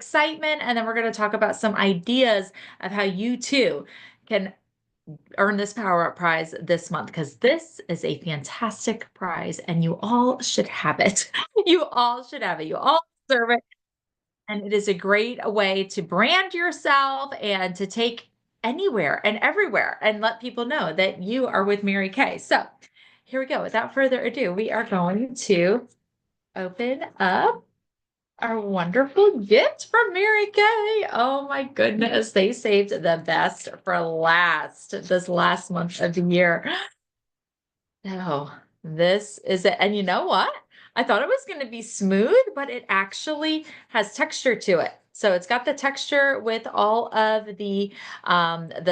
excitement, and then we're going to talk about some ideas of how you too can earn this Power Up prize this month, because this is a fantastic prize and you all should have it. You all should have it. You all deserve it. And it is a great way to brand yourself and to take anywhere and everywhere and let people know that you are with Mary Kay. So here we go. Without further ado, we are going to open up our wonderful gift from Mary Kay. Oh my goodness. They saved the best for last this last month of the year. Oh, this is it. And you know what? I thought it was going to be smooth, but it actually has texture to it. So it's got the texture with all of the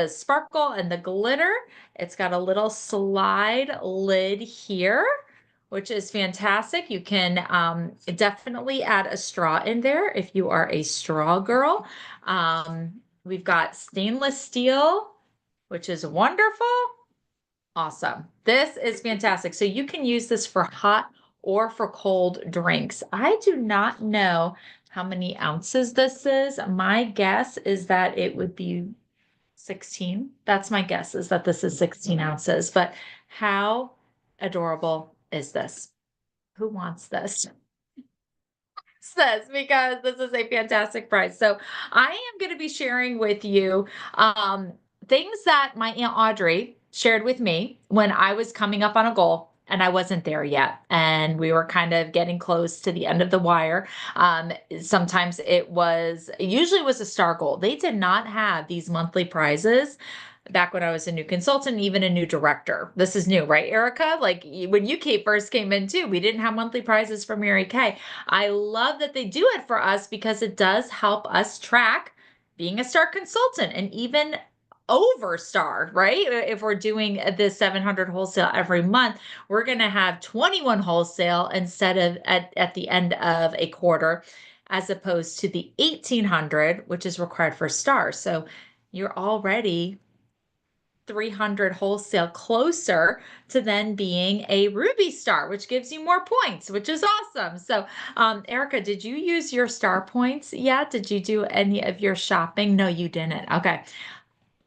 sparkle and the glitter. It's got a little slide lid here, which is fantastic. You can definitely add a straw in there if you are a straw girl. We've got stainless steel, which is wonderful. Awesome. This is fantastic. So you can use this for hot or for cold drinks. I do not know how many ounces this is. My guess is that it would be 16. That's my guess, is that this is 16 ounces. But how adorable is this? Who wants this? This, because this is a fantastic prize. So I am going to be sharing with you things that my Aunt Audrey shared with me when I was coming up on a goal and I wasn't there yet. And we were kind of getting close to the end of the wire. Sometimes usually it was a star goal. They did not have these monthly prizes back when I was a new consultant, even a new director. This is new, right, Erica? Like when you first came in too, we didn't have monthly prizes for Mary Kay. I love that they do it for us because it does help us track being a star consultant and even over star, right? If we're doing the 700 wholesale every month, we're going to have 21 wholesale instead of at the end of a quarter, as opposed to the 1800, which is required for star. So you're already 300 wholesale closer to then being a Ruby Star, which gives you more points, which is awesome. So, Erica, did you use your star points yet? Did you do any of your shopping? No, you didn't. Okay.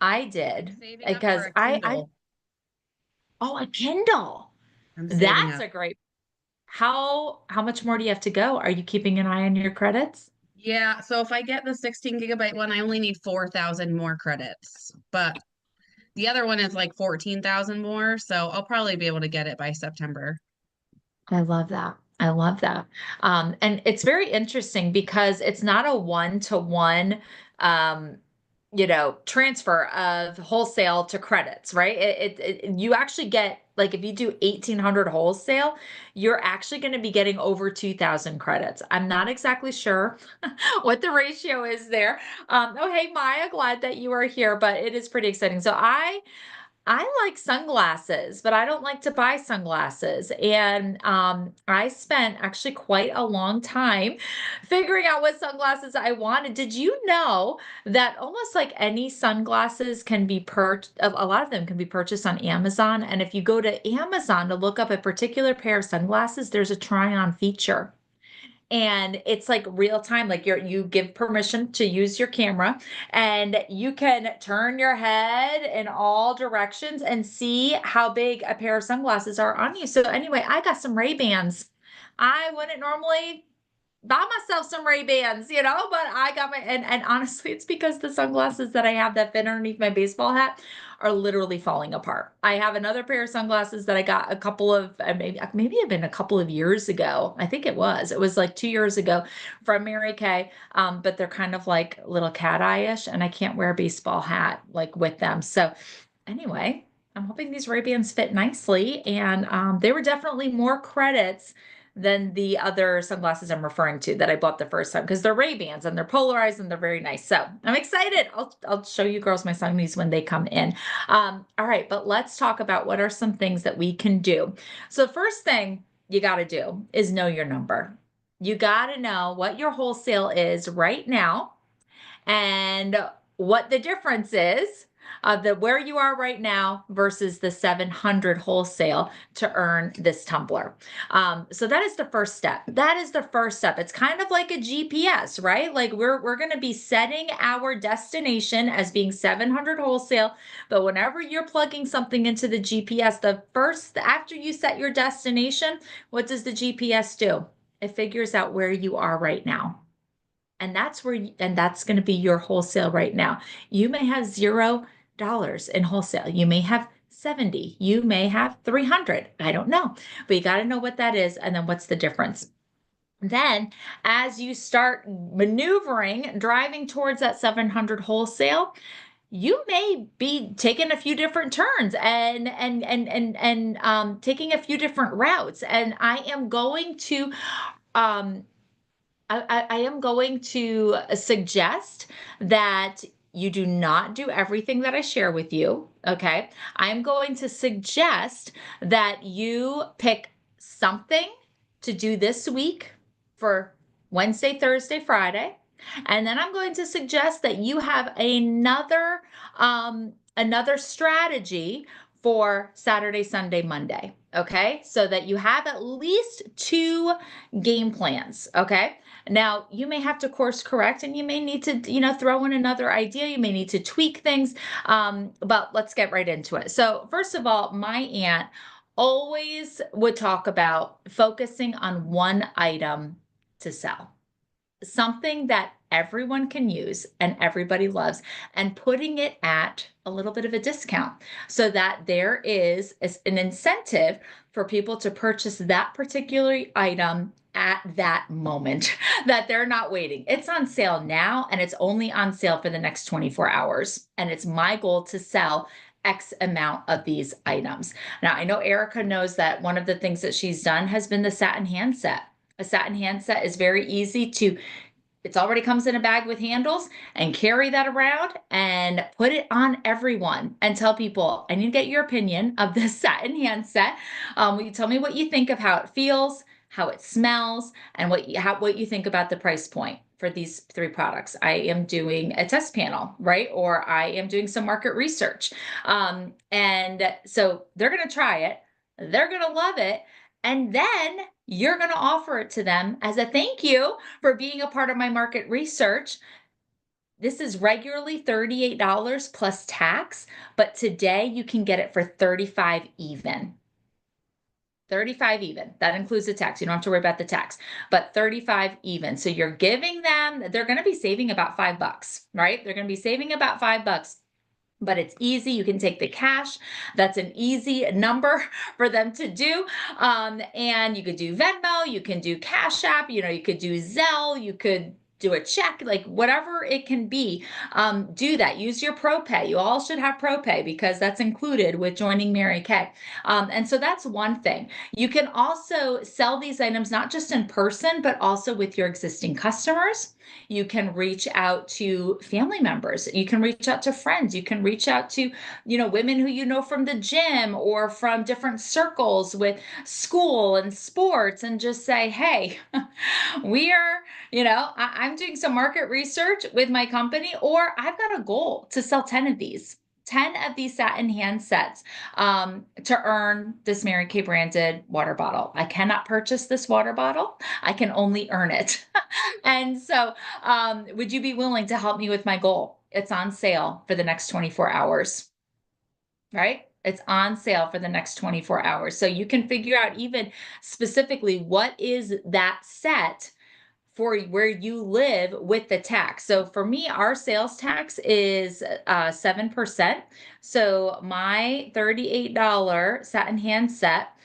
I did Saving up for because a I Kindle. oh, a Kindle. I'm saving That's up. a great. How much more do you have to go? Are you keeping an eye on your credits? Yeah, so if I get the 16 gigabyte one, I only need 4,000 more credits. But the other one is like 14,000 more, so I'll probably be able to get it by September. I love that. I love that. And it's very interesting because it's not a one-to-one, um, transfer of wholesale to credits, right? You actually get, like, if you do 1800 wholesale, you're actually going to be getting over 2000 credits. I'm not exactly sure what the ratio is there. Oh, hey, Maya, glad that you are here, but it is pretty exciting. So I like sunglasses, but I don't like to buy sunglasses. And I spent actually quite a long time figuring out what sunglasses I wanted. Did you know that almost like any sunglasses can be a lot of them can be purchased on Amazon. And if you go to Amazon to look up a particular pair of sunglasses, there's a try on feature, and it's like real time. Like you give permission to use your camera, and you can turn your head in all directions and see how big a pair of sunglasses are on you. So anyway, I got some Ray-Bans. I wouldn't normally buy myself some Ray-Bans, but I got and honestly, it's because the sunglasses that I have that fit underneath my baseball hat are literally falling apart. I have another pair of sunglasses that I got a couple of maybe it been a couple of years ago. I think it was like 2 years ago from Mary Kay. But they're kind of like little cat eye-ish, and I can't wear a baseball hat like with them. So anyway, I'm hoping these Ray-Bans fit nicely, and they were definitely more credits than the other sunglasses I'm referring to that I bought the first time, because they're Ray-Bans and they're polarized and they're very nice. So I'm excited. I'll show you girls my sunnies when they come in. All right, but let's talk about what are some things that we can do. So first thing you got to do is know your number. You got to know what your wholesale is right now and what the difference is the where you are right now versus the 700 wholesale to earn this tumbler. So that is the first step. That is the first step. It's kind of like a GPS, right? Like we're going to be setting our destination as being 700 wholesale, but whenever you're plugging something into the GPS, the first after you set your destination, what does the GPS do? It figures out where you are right now. And that's where and that's going to be your wholesale right now. You may have $0 in wholesale. You may have 70. You may have 300. I don't know. But you got to know what that is and then what's the difference. Then, as you start maneuvering, driving towards that 700 wholesale, you may be taking a few different turns and taking a few different routes. And um, I am going to suggest that you do not do everything that I share with you. Okay. I'm going to suggest that you pick something to do this week for Wednesday, Thursday, Friday. And then I'm going to suggest that you have another strategy for Saturday, Sunday, Monday. Okay. So that you have at least two game plans. Okay. Now, you may have to course correct and you may need to, throw in another idea. You may need to tweak things, but let's get right into it. So, first of all, my aunt always would talk about focusing on one item to sell, something that everyone can use and everybody loves, and putting it at a little bit of a discount so that there is an incentive for people to purchase that particular item at that moment, that they're not waiting. It's on sale now and it's only on sale for the next 24 hours. And it's my goal to sell X amount of these items. Now, I know Erica knows that one of the things that she's done has been the satin handset. A satin handset is very easy to, it's already comes in a bag with handles, and carry that around and put it on everyone and tell people, I need to get your opinion of this satin handset. Will you tell me what you think of how it feels, how it smells, and what you think about the price point for these three products? I am doing a test panel, right? Or I am doing some market research. And so they're going to try it. They're going to love it. And then you're going to offer it to them as a thank you for being a part of my market research. This is regularly $38 plus tax, but today you can get it for 35 even. 35 even. That includes the tax. You don't have to worry about the tax, but 35 even. So you're giving them, they're going to be saving about $5, right? They're going to be saving about $5, but it's easy. You can take the cash. That's an easy number for them to do. And you could do Venmo, you can do Cash App, you could do Zelle, you could do a check, like whatever it can be. Do that. Use your Pro Pay. You all should have Pro Pay because that's included with joining Mary Kay. And so that's one thing. You can also sell these items not just in person, but also with your existing customers. You can reach out to family members. You can reach out to friends. You can reach out to, women who you know from the gym or from different circles with school and sports, and just say, hey, we are, I'm doing some market research with my company, or I've got a goal to sell 10 of these. 10 of these satin handsets to earn this Mary Kay branded water bottle. I cannot purchase this water bottle. I can only earn it. And so, would you be willing to help me with my goal? It's on sale for the next 24 hours, right? It's on sale for the next 24 hours. So you can figure out even specifically what is that set for where you live with the tax. So for me, our sales tax is 7%. So my $38 satin handset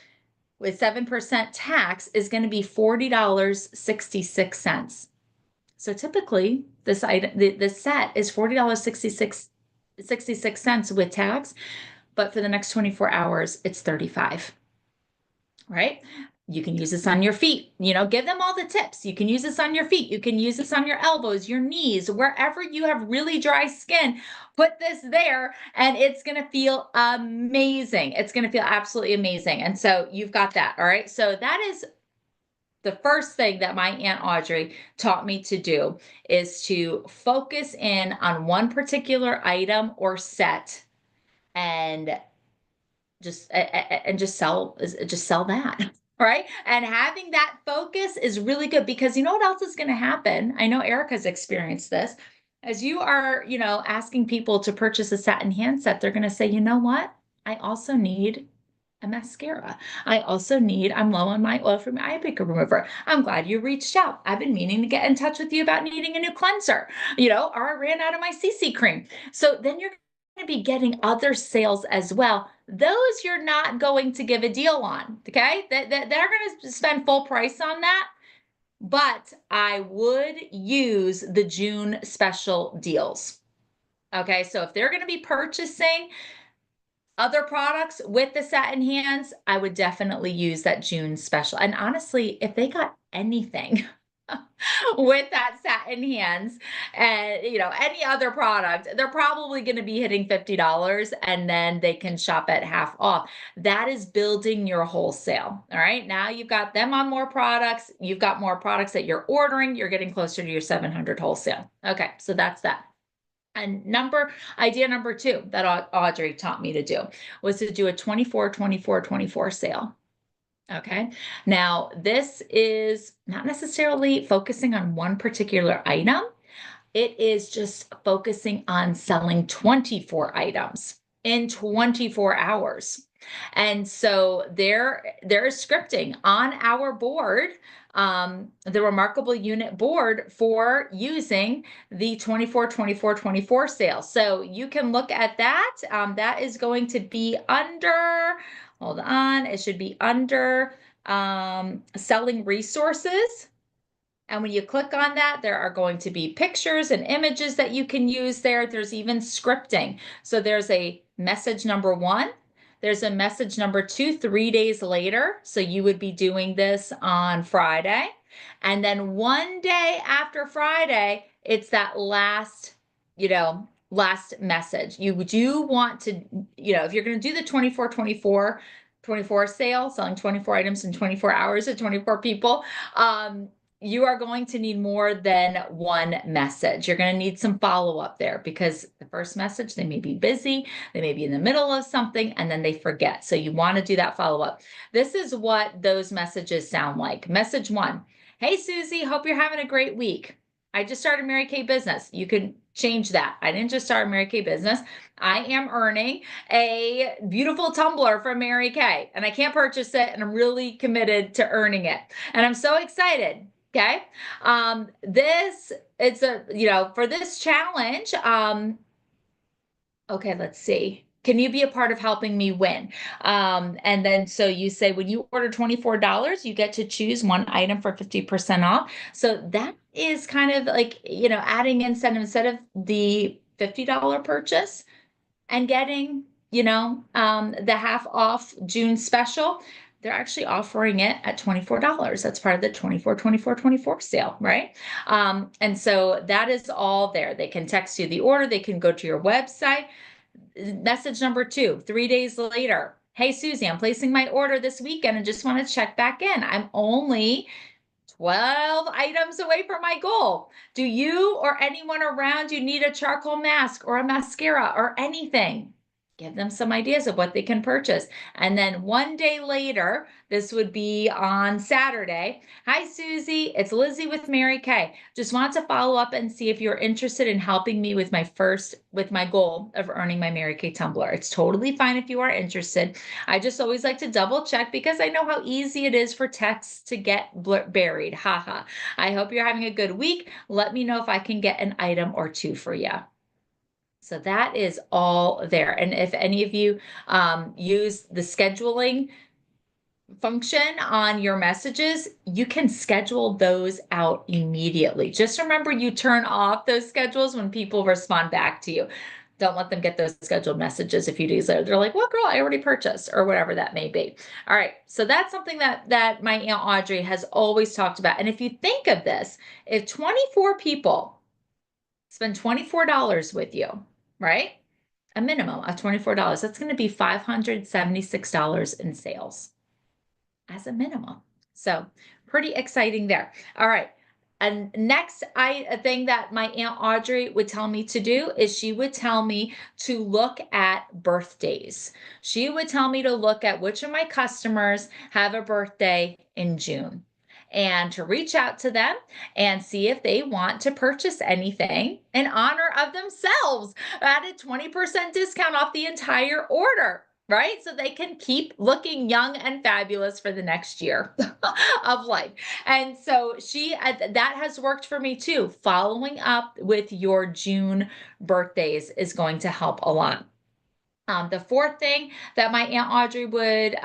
with 7% tax is going to be $40.66. So typically this item, the set is $40.66 with tax, but for the next 24 hours, it's 35, right? You can use this on your feet, give them all the tips. You can use this on your feet. You can use this on your elbows, your knees, wherever you have really dry skin, put this there and it's going to feel amazing. It's going to feel absolutely amazing. And so you've got that. All right. So that is the first thing that my Aunt Audrey taught me to do is to focus in on one particular item or set and just sell that. Right. And having that focus is really good because you know what else is going to happen? I know Erica's experienced this. As you are, asking people to purchase a satin handset, they're going to say, you know what? I also need a mascara. I'm low on my oil from my eye makeup remover. I'm glad you reached out. I've been meaning to get in touch with you about needing a new cleanser, or I ran out of my CC cream. So then you're going to be getting other sales as well. Those you're not going to give a deal on. Okay. They're going to spend full price on that. But I would use the June special deals. Okay. So if they're going to be purchasing other products with the satin hands, I would definitely use that June special. And honestly, if they got anything with that satin hands and any other product, they're probably going to be hitting $50 and then they can shop at half off. That is building your wholesale. All right. Now you've got them on more products. You've got more products that you're ordering. You're getting closer to your 700 wholesale. Okay. So that's that. And idea number two that Audrey taught me to do was to do a 24-24-24 sale. Okay. Now, this is not necessarily focusing on one particular item. It is just focusing on selling 24 items in 24 hours. And so there is scripting on our board, the Remarkable Unit board for using the 24-24-24 sale. So you can look at that. That is going to be under, hold on, it should be under selling resources. And when you click on that, there are going to be pictures and images that you can use there. There's even scripting. So there's a message number one. There's a message number two, 3 days later. So you would be doing this on Friday. And then one day after Friday, it's that last message. You do want to, if you're going to do the 24-24-24 sale, selling 24 items in 24 hours to 24 people, you are going to need more than one message. You're going to need some follow-up there because the first message, they may be busy, they may be in the middle of something, and then they forget. So you want to do that follow-up. This is what those messages sound like. Message one, hey, Susie, hope you're having a great week. I just started Mary Kay business. You can change that. I didn't just start Mary Kay business. I am earning a beautiful tumbler from Mary Kay, and I can't purchase it, and I'm really committed to earning it. And I'm so excited. Okay. For this challenge, okay, let's see. Can you be a part of helping me win? And then so you say when you order $24, you get to choose one item for 50% off. So that is kind of like, adding incentive instead of the $50 purchase and getting, the half off June special. They're actually offering it at $24. That's part of the 24-24-24 sale, right? And so that is all there. They can text you the order. They can go to your website. Message number two, 3 days later. Hey, Susie, I'm placing my order this weekend and just want to check back in. I'm only 12 items away from my goal. Do you or anyone around you need a charcoal mask or a mascara or anything? Give them some ideas of what they can purchase. And then one day later, this would be on Saturday. Hi, Susie. It's Lizzie with Mary Kay. Just want to follow up and see if you're interested in helping me with my goal of earning my Mary Kay tumbler. It's totally fine if you are interested. I just always like to double check because I know how easy it is for texts to get buried. Haha. I hope you're having a good week. Let me know if I can get an item or two for you. So that is all there. And if any of you use the scheduling function on your messages, you can schedule those out immediately. Just remember you turn off those schedules when people respond back to you. Don't let them get those scheduled messages a few days later. They're like, well, girl, I already purchased, or whatever that may be. All right. So that's something that my Aunt Audrey has always talked about. And if you think of this, if 24 people spend $24 with you, right? A minimum of $24. That's going to be $576 in sales as a minimum. So pretty exciting there. All right. And next, a thing that my Aunt Audrey would tell me to do is she would tell me to look at birthdays. She would tell me to look at which of my customers have a birthday in June and to reach out to them and see if they want to purchase anything in honor of themselves at a 20% discount off the entire order. Right? So they can keep looking young and fabulous for the next year of life. And so that has worked for me too. Following up with your June birthdays is going to help a lot. The fourth thing that my Aunt Audrey would,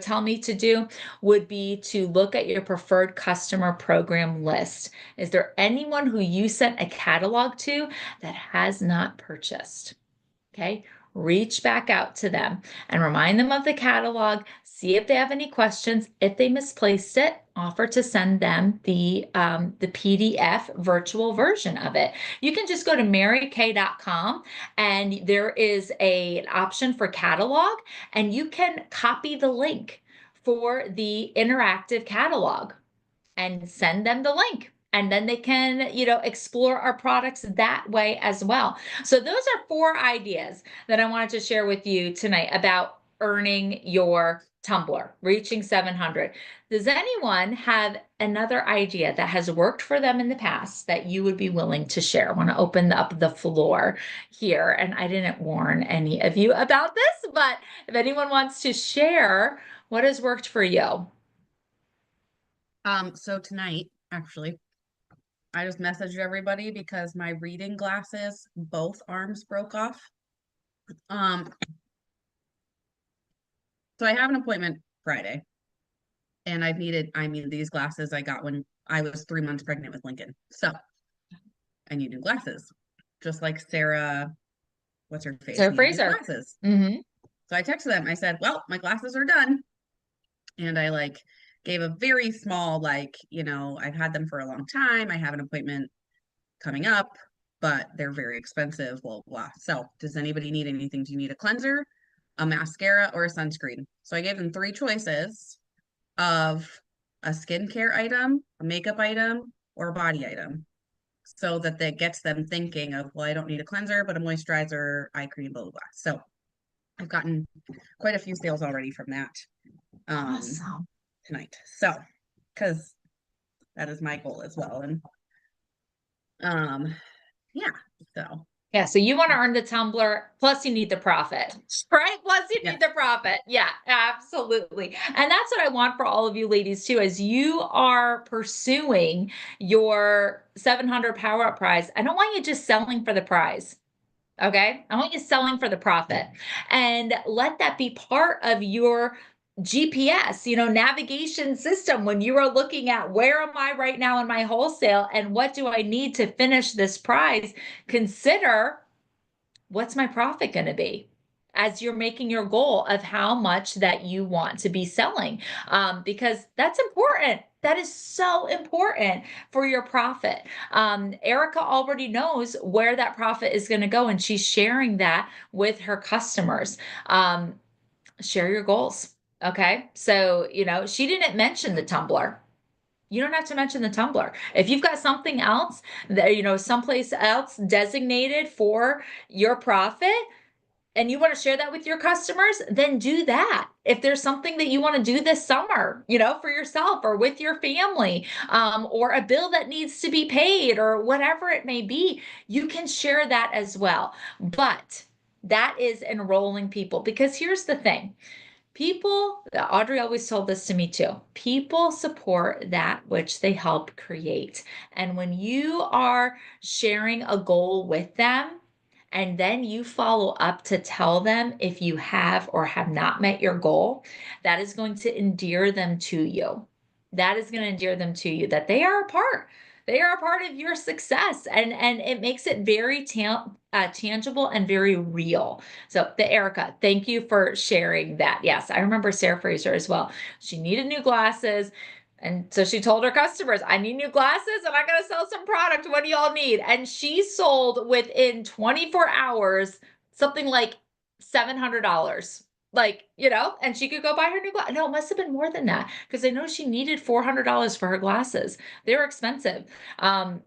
tell me to do would be to look at your preferred customer program list. Is there anyone who you sent a catalog to that has not purchased? Okay. Reach back out to them and remind them of the catalog. See if they have any questions. If they misplaced it, offer to send them the PDF virtual version of it. You can just go to marykay.com and there is an option for catalog, and you can copy the link for the interactive catalog and send them the link. And then they can, explore our products that way as well. So those are 4 ideas that I wanted to share with you tonight about earning your tumbler, reaching 700. Does anyone have another idea that has worked for them in the past that you would be willing to share? I want to open up the floor here. And I didn't warn any of you about this, but if anyone wants to share what has worked for you. So tonight, actually, I just messaged everybody because my reading glasses, both arms broke off. Um, so I have an appointment Friday, and these glasses I got when I was 3 months pregnant with Lincoln. So I need new glasses, just like Sarah, what's her face, Sarah needed new Fraser. glasses. Mm-hmm. So I texted them. I said, "Well, my glasses are done," and I gave a very small I've had them for a long time. I have an appointment coming up, but they're very expensive, blah, blah. So does anybody need anything? Do you need a cleanser, a mascara, or a sunscreen? So I gave them 3 choices of a skincare item, a makeup item, or a body item. So that gets them thinking of, well, I don't need a cleanser, but a moisturizer, eye cream, blah, blah, blah. So I've gotten quite a few sales already from that Awesome. tonight. So, because that is my goal as well. And yeah, so Yeah, so you want to earn the tumbler, plus you need the profit, right? Plus you yeah. need the profit. Yeah, absolutely. And that's what I want for all of you ladies too, as you are pursuing your 700 Power Up prize. I don't want you just selling for the prize. Okay. I want you selling for the profit, and let that be part of your GPS, navigation system when you are looking at where am I right now in my wholesale and what do I need to finish this prize. Consider, what's my profit going to be as you're making your goal of how much that you want to be selling, because that's important. That is so important for your profit. Erica already knows where that profit is going to go, and she's sharing that with her customers. Share your goals. Okay. So, she didn't mention the tumbler. You don't have to mention the tumbler. If you've got something else that, someplace else designated for your profit, and you want to share that with your customers, then do that. If there's something that you want to do this summer, for yourself or with your family, or a bill that needs to be paid or whatever it may be, you can share that as well. But that is enrolling people, because here's the thing. People, Audrey always told this to me too. People support that which they help create. And when you are sharing a goal with them, and then you follow up to tell them if you have or have not met your goal, that is going to endear them to you. That is going to endear them to you, that they are a part. They are a part of your success, and it makes it very tangible and very real. So, the Erica, thank you for sharing that. Yes, I remember Sarah Fraser as well. She needed new glasses. And so she told her customers, I need new glasses and I got to sell some product. What do y'all need? And she sold within 24 hours something like $700. and she could go buy her new glass. No, it must have been more than that because I know she needed $400 for her glasses. They were expensive. Um,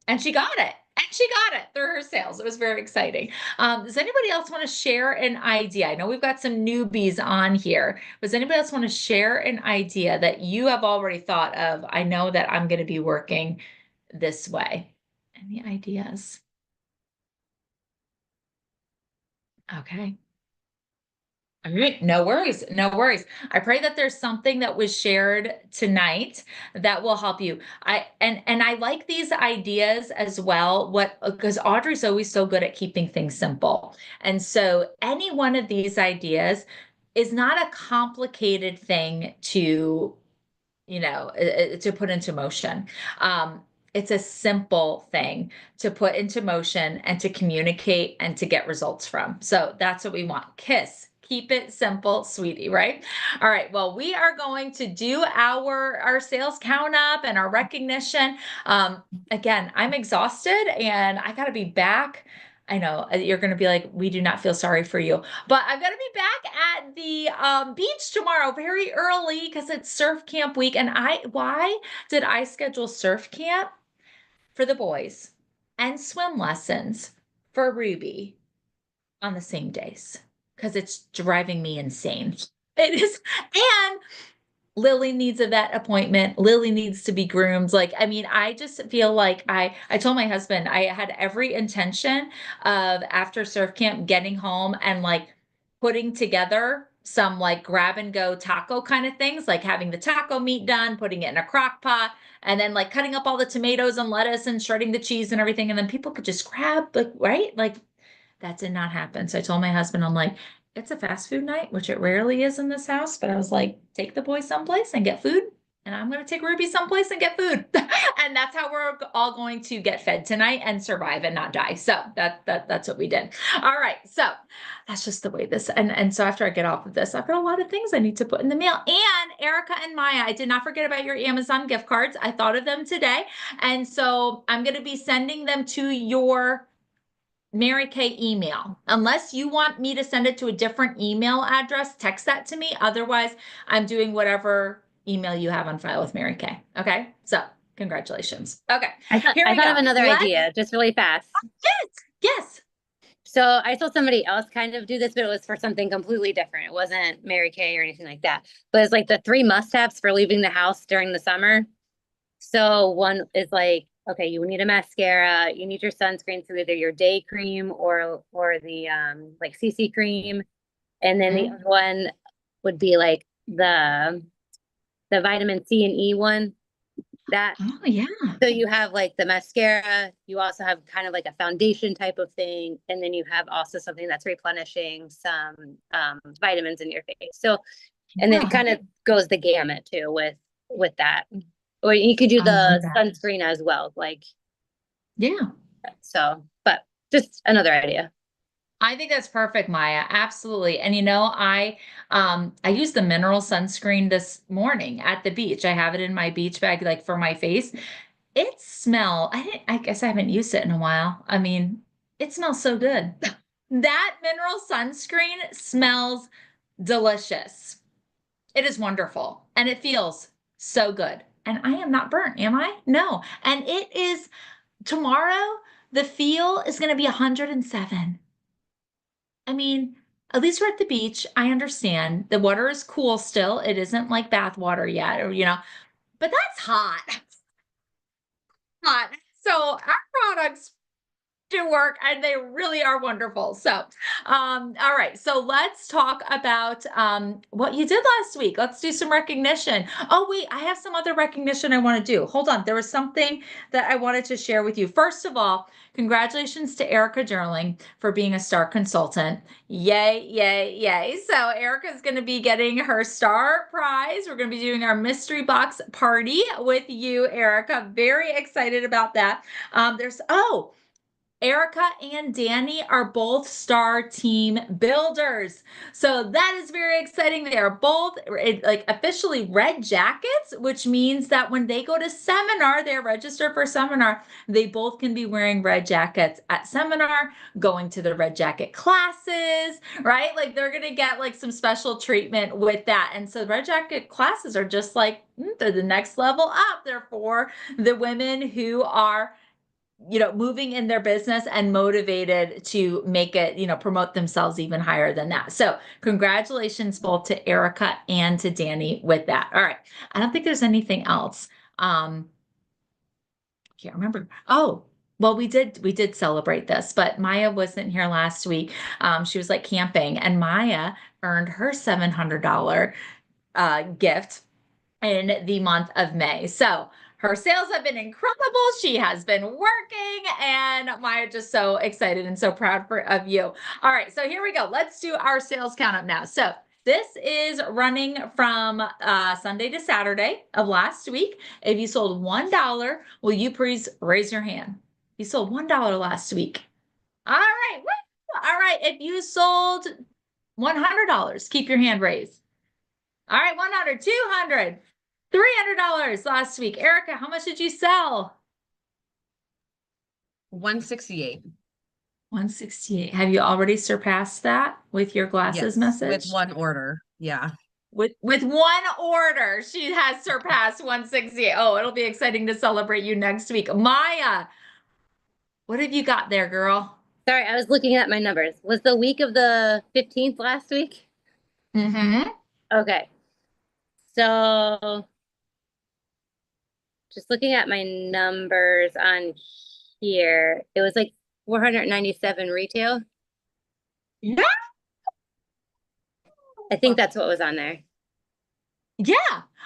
and she got it. And she got it through her sales. It was very exciting. Does anybody else want to share an idea? I know we've got some newbies on here. Does anybody else want to share an idea that you have already thought of? I know that I'm going to be working this way. Any ideas? Okay. All right, no worries, no worries. I pray that there's something that was shared tonight that will help you. And I like these ideas as well. What because Audrey's always so good at keeping things simple. And so any one of these ideas is not a complicated thing to to put into motion. Um, it's a simple thing to put into motion and to communicate and to get results from. So that's what we want. KISS. Keep it simple, sweetie, right? All right. Well, we are going to do our sales count up and our recognition. Again, I'm exhausted and I got to be back. I know you're going to be like, we do not feel sorry for you. But I'm going to be back at the beach tomorrow very early because it's surf camp week. And why did I schedule surf camp for the boys and swim lessons for Ruby on the same days? Because it's driving me insane. It is. And Lily needs a vet appointment. Lily needs to be groomed. Like, I mean, I just feel like I told my husband I had every intention of after surf camp getting home and like putting together some like grab and go taco kind of things, like having the taco meat done, putting it in a crock pot, and then like cutting up all the tomatoes and lettuce and shredding the cheese and everything. And then people could just grab, like, right? Like that did not happen. So I told my husband, I'm like, it's a fast food night, which it rarely is in this house, but I was like, take the boys someplace and get food. And I'm going to take Ruby someplace and get food. And that's how we're all going to get fed tonight and survive and not die. So that's what we did. All right. So that's just the way this and so after I get off of this, I've got a lot of things I need to put in the mail. And Erica and Maya, I did not forget about your Amazon gift cards. I thought of them today. And so I'm going to be sending them to your Mary Kay email. Unless you want me to send it to a different email address, text that to me. Otherwise, I'm doing whatever email you have on file with Mary Kay. Okay. So congratulations. Okay. Here I we thought go. of another idea, just really fast. Yes. Yes. So I saw somebody else kind of do this, but it was for something completely different. It wasn't Mary Kay or anything like that. But it's like the 3 must-haves for leaving the house during the summer. So one is like, okay, you need a mascara, you need your sunscreen, so either your day cream or the like CC cream. And then the other one would be like the vitamin C and E one. That Oh, yeah. So you have like the mascara, you also have kind of like a foundation type of thing, and then you have also something that's replenishing some vitamins in your face. So, and then it kind of goes the gamut too with that. Or you could do I love the that. sunscreen as well, like Yeah. so. But just another idea. I think that's perfect, Maya. Absolutely. And I used the mineral sunscreen this morning at the beach. I have it in my beach bag like for my face. I guess I haven't used it in a while. I mean, it smells so good. That mineral sunscreen smells delicious. It is wonderful and it feels so good. And I am not burnt, am I? No. And it is tomorrow, the feel is going to be 107. I mean, at least we're at the beach. I understand the water is cool still. It isn't like bath water yet, but that's hot. Hot. So our products do work and they really are wonderful. So, all right. So let's talk about what you did last week. Let's do some recognition. Oh, wait, I have some other recognition I want to do. Hold on. There was something that I wanted to share with you. First of all, congratulations to Erica Derling for being a star consultant. Yay, yay, yay. So Erica is going to be getting her star prize. We're going to be doing our mystery box party with you, Erica. Very excited about that. Erica and Danny are both star team builders. So that is very exciting. They are both like officially red jackets, which means that when they go to seminar, they're registered for seminar. They both can be wearing red jackets at seminar, going to the red jacket classes, right? Like they're going to get like some special treatment with that. And so red jacket classes are just like, they're the next level up. They're for the women who are moving in their business and motivated to make it, promote themselves even higher than that. So congratulations both to Erica and to Danny with that. All right. I don't think there's anything else. Can't remember. Oh, well, we did celebrate this, but Maya wasn't here last week. She was like camping, and Maya earned her $700 gift in the month of May. So her sales have been incredible. She has been working, and Maya just so excited and so proud of you. All right, so here we go. Let's do our sales count up now. So this is running from Sunday to Saturday of last week. If you sold $1, will you please raise your hand? You sold $1 last week. All right. Woo! All right. If you sold $100, keep your hand raised. All right, 100, 200, $300 last week. Erica, how much did you sell? 168. 168. Have you already surpassed that with your glasses Yes, message? with one order. Yeah. With one order, she has surpassed 168. Oh, it'll be exciting to celebrate you next week. Maya, what have you got there, girl? Sorry, I was looking at my numbers. Was the week of the 15th last week? Mm-hmm. Okay. So just looking at my numbers on here, it was like 497 retail. Yeah. I think that's what was on there. Yeah.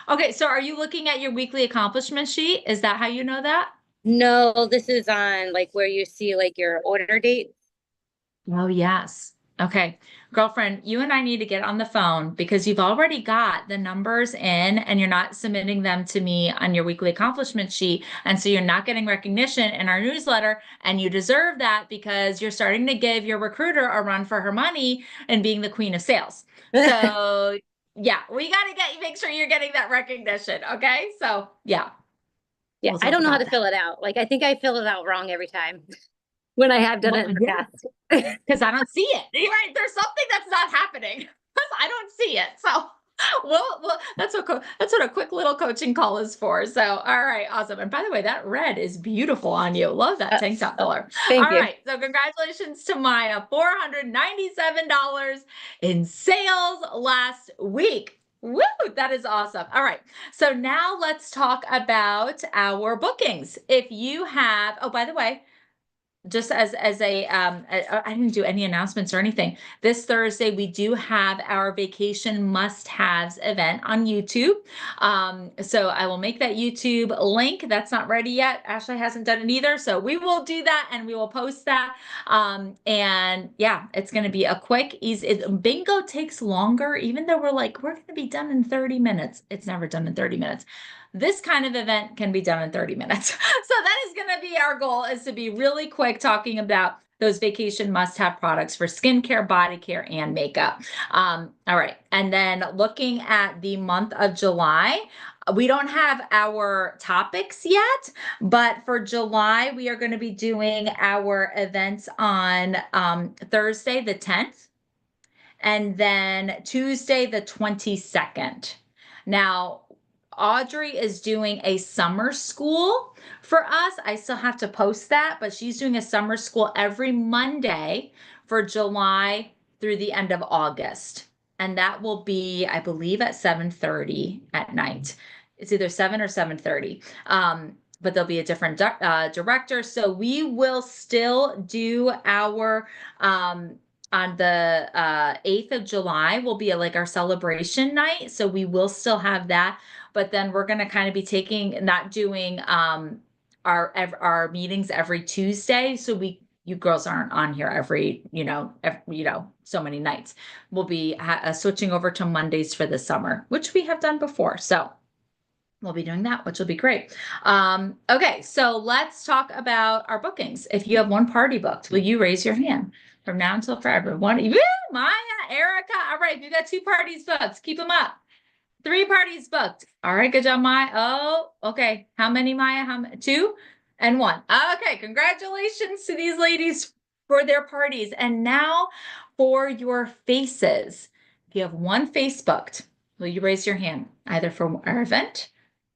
Okay, so are you looking at your weekly accomplishment sheet? Is that how you know that? No, this is on like where you see like your order dates. Oh, yes. Okay. Girlfriend, you and I need to get on the phone because you've already got the numbers in and you're not submitting them to me on your weekly accomplishment sheet. And so you're not getting recognition in our newsletter. And you deserve that because you're starting to give your recruiter a run for her money and being the queen of sales. So yeah, we got to make sure you're getting that recognition. Okay. So yeah. Yeah, We'll I talk don't know how about to fill it out. Like I think I fill it out wrong every time when I have done it in the past. Because I don't see it. You're right. There's something that's not happening because I don't see it. So, well, that's what a quick little coaching call is for. So, all right, awesome. And by the way, that red is beautiful on you. Love that tank top color. Thank you. All right. So, congratulations to Maya. $497 in sales last week. Woo, that is awesome. All right. So now let's talk about our bookings. If you have, oh, by the way, just as I didn't do any announcements or anything. This Thursday, we do have our vacation must-haves event on YouTube. So I will make that YouTube link. That's not ready yet. Ashley hasn't done it either. So we will do that and we will post that. And yeah, it's going to be a quick, easy. Bingo takes longer, even though we're going to be done in 30 minutes. It's never done in 30 minutes. This kind of event can be done in 30 minutes. So that is going to be our goal, is to be really quick talking about those vacation must-have products for skincare, body care, and makeup. All right. And then looking at the month of July, we don't have our topics yet, but for July, we are going to be doing our events on Thursday, the 10th, and then Tuesday, the 22nd. Now, Audrey is doing a summer school for us. I still have to post that, but she's doing a summer school every Monday for July through the end of August. And that will be, I believe, at 7:30 at night. It's either 7 or 7:30. But there'll be a different director. So we will still do our on the 8th of July will be like our celebration night. So we will still have that. But then we're going to kind of be not doing our meetings every Tuesday. So you girls aren't on here every so many nights. We'll be switching over to Mondays for the summer, which we have done before. So we'll be doing that, which will be great. Okay, so let's talk about our bookings. If you have one party booked, will you raise your hand from now until forever? One, yeah, Maya, Erica. All right, you got 2 parties booked. Keep them up. 3 parties booked. All right, good job, Maya. Oh, okay. How many, Maya? How many? 2 and 1. Okay, congratulations to these ladies for their parties. And now for your faces. If you have one face booked, will you raise your hand either for our event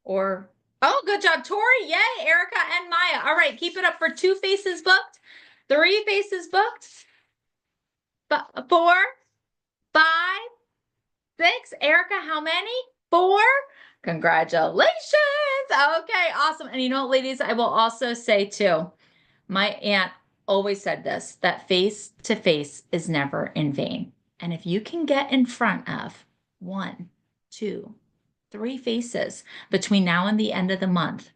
or, oh, good job, Tori. Yay, Erica and Maya. All right, keep it up for 2 faces booked, 3 faces booked, 4, 5, 6. Erica, how many? 4. Congratulations. Okay, awesome. And you know what, ladies, I will also say too, my aunt always said this, that face to face is never in vain. And if you can get in front of 1, 2, 3 faces between now and the end of the month,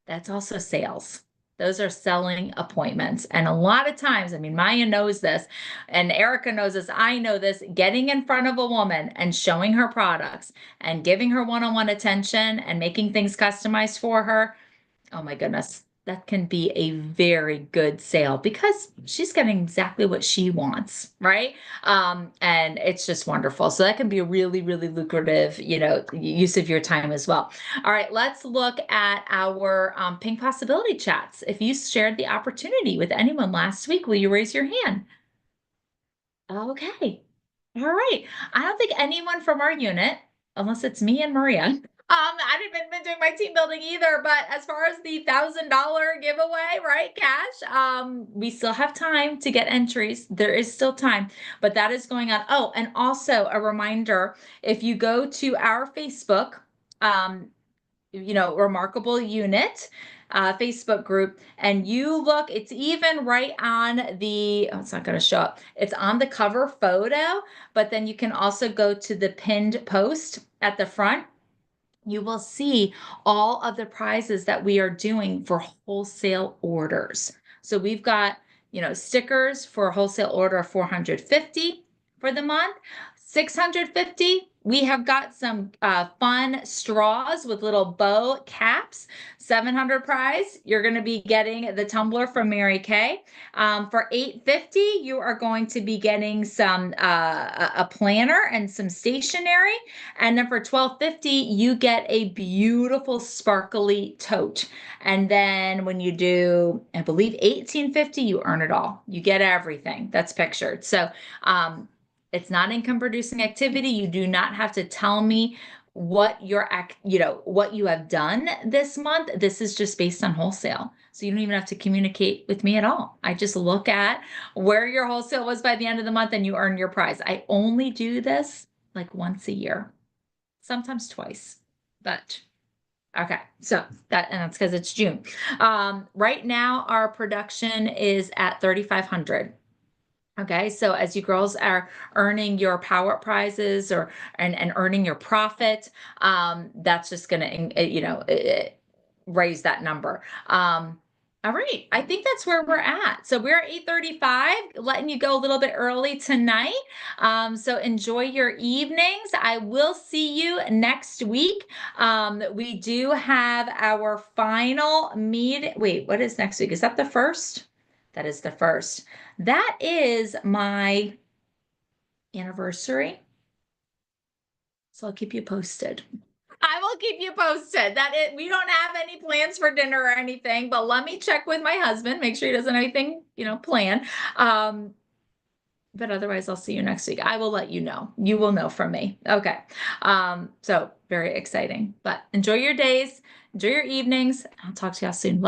that's also sales. Those are selling appointments. And a lot of times, I mean, Maya knows this and Erica knows this. I know this, getting in front of a woman and showing her products and giving her one-on-one attention and making things customized for her. Oh my goodness, that can be a very good sale because she's getting exactly what she wants, right? And it's just wonderful. So that can be a really, really lucrative, use of your time as well. All right, let's look at our Pink Possibility chats. If you shared the opportunity with anyone last week, will you raise your hand? Okay. All right. I don't think anyone from our unit, unless it's me and Maria. I haven't been doing my team building either, but as far as the $1,000 giveaway, right, cash, we still have time to get entries. There is still time, but that is going on. Oh, and also a reminder, if you go to our Facebook, Remarkable Unit Facebook group, and you look, it's even right on the, oh, it's not going to show up. It's on the cover photo, but then you can also go to the pinned post at the front. You will see all of the prizes that we are doing for wholesale orders. So we've got, stickers for a wholesale order of 450 for the month, 650. We have got some fun straws with little bow caps, 700 prize. You're going to be getting the tumbler from Mary Kay. For 850, you are going to be getting some a planner and some stationery. And then for 1250, you get a beautiful sparkly tote. And then when you do, I believe 1850, you earn it all. You get everything that's pictured. So it's not income producing activity. You do not have to tell me what what you have done this month. This is just based on wholesale. So you don't even have to communicate with me at all. I just look at where your wholesale was by the end of the month and you earn your prize. I only do this like once a year, sometimes twice, but okay. So that's because it's June. Right now our production is at 3,500. Okay, so as you girls are earning your power prizes and earning your profit, that's just going to raise that number. All right, I think that's where we're at. So we're at 8:35, letting you go a little bit early tonight. So enjoy your evenings. I will see you next week. We do have our final meet. Wait, what is next week? Is that the first? That is the first. That is my anniversary. So I'll keep you posted. I will keep you posted. We don't have any plans for dinner or anything, but let me check with my husband, make sure he doesn't have anything, planned. But otherwise I'll see you next week. I will let you know. You will know from me. Okay. So very exciting, but enjoy your days, enjoy your evenings. I'll talk to y'all soon.